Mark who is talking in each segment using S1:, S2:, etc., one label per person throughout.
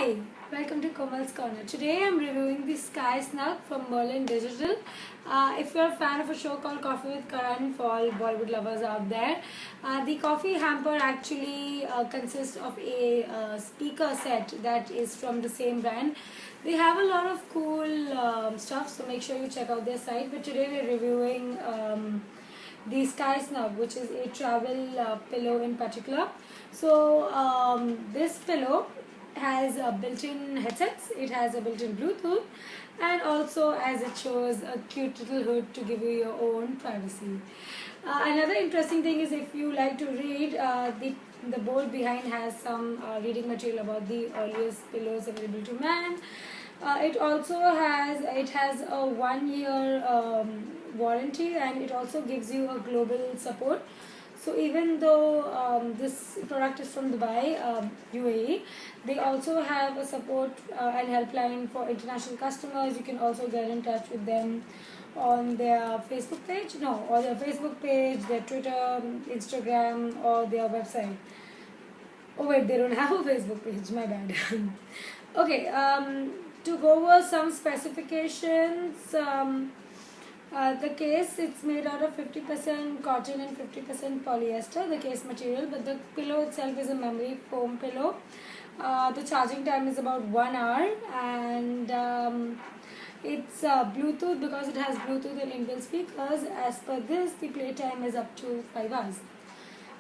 S1: Hi, welcome to Komal's Corner. Today I'm reviewing the Sky Snug from Merlin Digital. If you're a fan of a show called Coffee with Karan for all Bollywood lovers out there, the coffee hamper actually consists of a speaker set that is from the same brand. They have a lot of cool stuff, so make sure you check out their site. But today we're reviewing the Sky Snug, which is a travel pillow in particular. So this pillow has built-in headsets, it has a built-in Bluetooth, and also, as it shows, a cute little hood to give you your own privacy. Another interesting thing is, if you like to read, the board behind has some reading material about the earliest pillows available to man. It has a 1 year warranty, and it also gives you a global support. So even though this product is from Dubai, UAE, they also have a support and helpline for international customers. You can also get in touch with them on their Facebook page, or their Facebook page, their Twitter, Instagram, or their website. Oh wait, they don't have a Facebook page, my bad. Okay, to go over some specifications, the case, it's made out of 50% cotton and 50% polyester, the case material, but the pillow itself is a memory foam pillow. The charging time is about 1 hour, and it's Bluetooth. Because it has Bluetooth and inbuilt speakers, as per this, the playtime is up to 5 hours.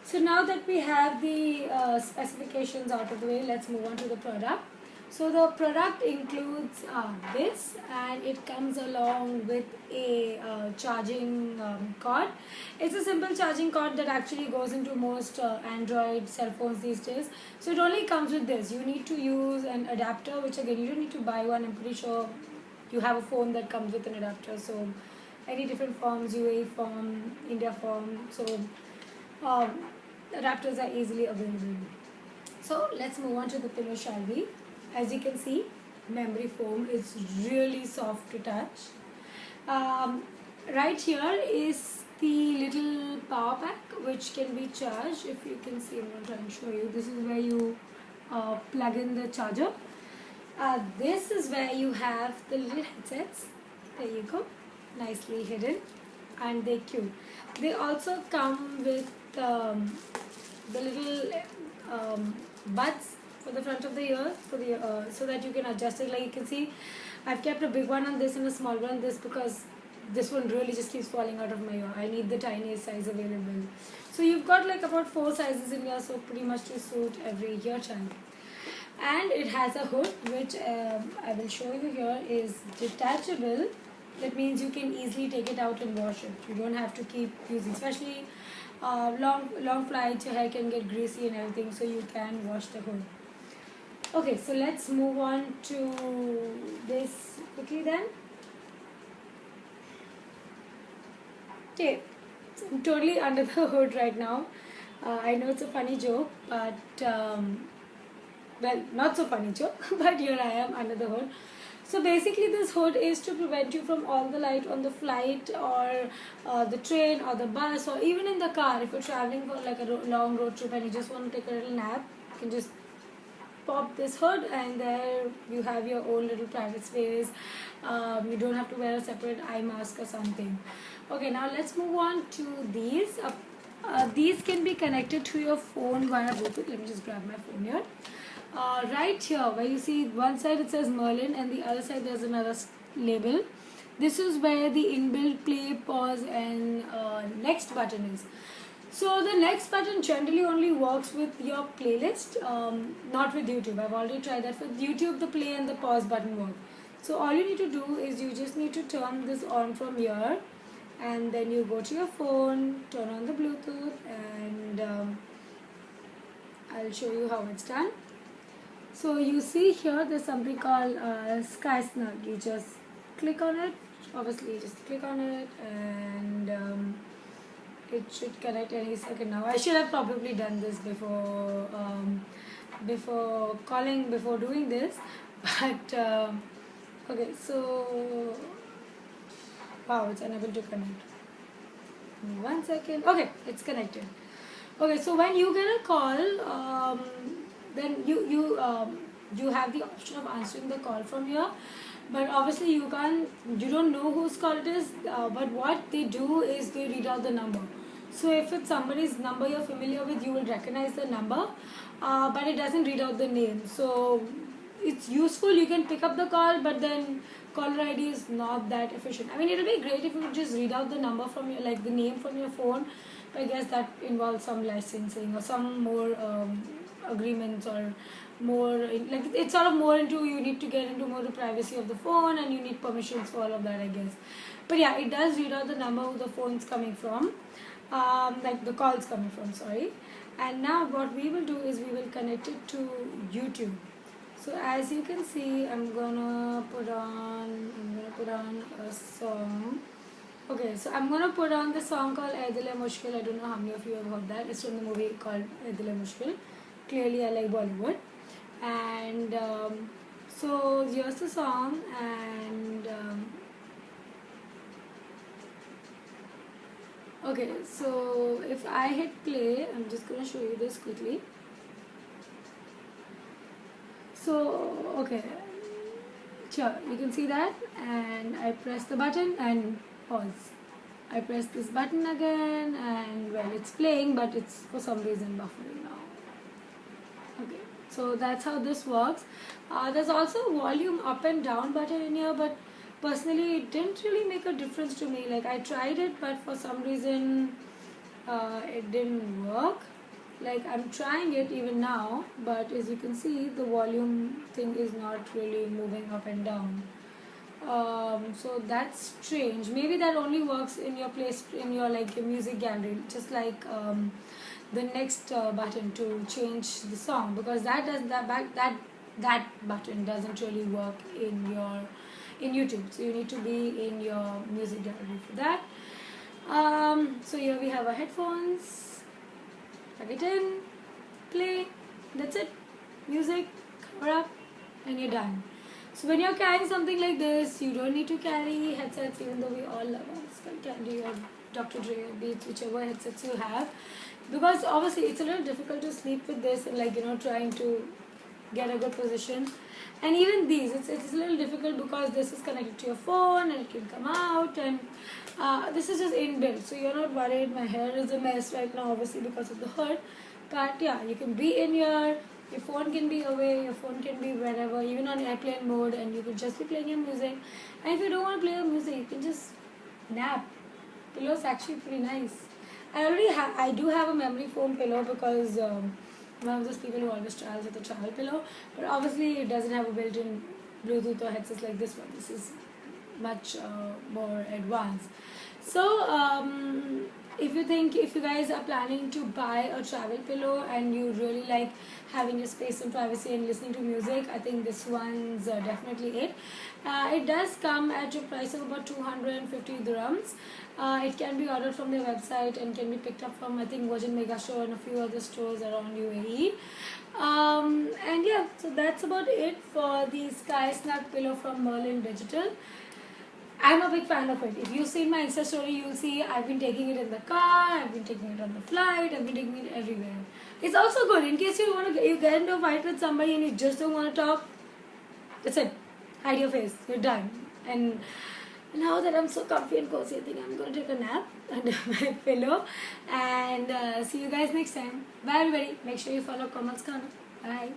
S1: So now that we have the specifications out of the way, let's move on to the product. So the product includes this, and it comes along with a charging cord. It's a simple charging cord that actually goes into most Android cell phones these days. So it only comes with this. You need to use an adapter, which again, you don't need to buy one. I'm pretty sure you have a phone that comes with an adapter. So any different forms, UAE form, India form, so adapters are easily available. So let's move on to the pillow, shall we? As you can see, memory foam is really soft to touch. Right here is the little power pack, which can be charged. If you can see, I'm going to try and show you. This is where you plug in the charger. This is where you have the little headsets. There you go, nicely hidden, and they're cute. They also come with the little buds for the front of the ear, so that you can adjust it. Like you can see, I've kept a big one on this and a small one on this, because this one really just keeps falling out of my ear. I need the tiniest size available. So you've got like about 4 sizes in here, so pretty much to suit every ear type. And it has a hood, which I will show you here, is detachable. That means you can easily take it out and wash it. You don't have to keep using, especially long flights, your hair can get greasy and everything, so you can wash the hood. Okay, so let's move on to this quickly then. Okay, so I'm totally under the hood right now. I know it's a funny joke, but well, not so funny joke, but here I am under the hood. So basically, this hood is to prevent you from all the light on the flight, or the train, or the bus, or even in the car. If you're traveling for like a long road trip and you just want to take a little nap, you can just pop this hood, and there you have your own little private space. You don't have to wear a separate eye mask or something. Okay, now let's move on to these. These can be connected to your phone via Bluetooth. Let me just grab my phone here. Right here, where you see one side it says Merlin, and the other side there's another label. This is where the inbuilt play, pause, and next button is. So the next button generally only works with your playlist, not with YouTube. I've already tried that. For YouTube, the play and the pause button work. So all you need to do is you just need to turn this on from here, and then you go to your phone, turn on the Bluetooth, and I'll show you how it's done. So you see here, there's something called Sky Snug. You just click on it. Obviously, you just click on it, and it should connect any second now. I should have probably done this before before doing this, but okay. So wow, it's unable to connect. 1 second. Okay, it's connected. Okay, so when you get a call, then you you have the option of answering the call from here, but obviously you don't know whose call it is, but what they do is they read out the number. So if it's somebody's number you're familiar with, you will recognize the number, but it doesn't read out the name. So it's useful, you can pick up the call, but then caller ID is not that efficient. I mean, it'll be great if you could just read out the number from your, like the name from your phone, but I guess that involves some licensing or some more agreements, or more like it's sort of more into, you need to get into more the privacy of the phone, and you need permissions for all of that, I guess. But yeah, it does read out the number who the phone's coming from, like the call's coming from, sorry. And now what we will do is we will connect it to YouTube. So as you can see, I'm gonna put on a song. Okay, so I'm gonna put on the song called Ae Dil Hai Mushkil. I don't know how many of you have heard that. It's from the movie called Ae Dil Hai Mushkil. Clearly, I like Bollywood. And so here's the song, and okay, so if I hit play, I'm just gonna show you this quickly. So okay, sure, you can see that, and I press the button and pause. I press this button again, and well, it's playing, but it's for some reason buffering now. Okay, so that's how this works. There's also a volume up and down button in here, but personally it didn't really make a difference to me. Like, I tried it, but for some reason it didn't work. Like, I'm trying it even now, but as you can see, the volume thing is not really moving up and down. So that's strange. Maybe that only works in your place, in your like your music gallery, just like the next button to change the song, because that button doesn't really work in YouTube. So you need to be in your music gallery for that. So here we have our headphones. Plug it in, play, that's it. Music, cover up, and you're done. So when you're carrying something like this, you don't need to carry headsets, even though we all love Skull Candy or Dr. Dre or Beats, whichever headsets you have, because obviously it's a little difficult to sleep with this and, like, you know, trying to get a good position. And even these, it's a little difficult because this is connected to your phone and it can come out, and this is just inbuilt, so you're not worried. My hair is a mess right now, obviously because of the hood, but yeah, you can be in here, your phone can be away, your phone can be wherever, even on airplane mode, and you can just be playing your music. And if you don't want to play your music, you can just nap. Pillow is actually pretty nice. I do have a memory foam pillow, because I'm one of those people who always travels with a travel pillow, but obviously it doesn't have a built-in Bluetooth or headsets like this one. This is much more advanced. So if you guys are planning to buy a travel pillow and you really like having your space and privacy and listening to music, I think this one's definitely it. It does come at a price of about 250 dirhams. It can be ordered from their website and can be picked up from, I think, Virgin Mega Store and a few other stores around UAE. And yeah, so that's about it for the Sky Snug pillow from Merlin Digital. I'm a big fan of it. If you've seen my Insta story, you'll see I've been taking it in the car, I've been taking it on the flight, I've been taking it everywhere. It's also good in case you get into a fight with somebody and you just don't want to talk. That's it. Hide your face. You're done. And now that I'm so comfy and cozy, I think I'm going to take a nap under my pillow. And see you guys next time. Bye everybody. Make sure you follow Komal's Corner. Bye.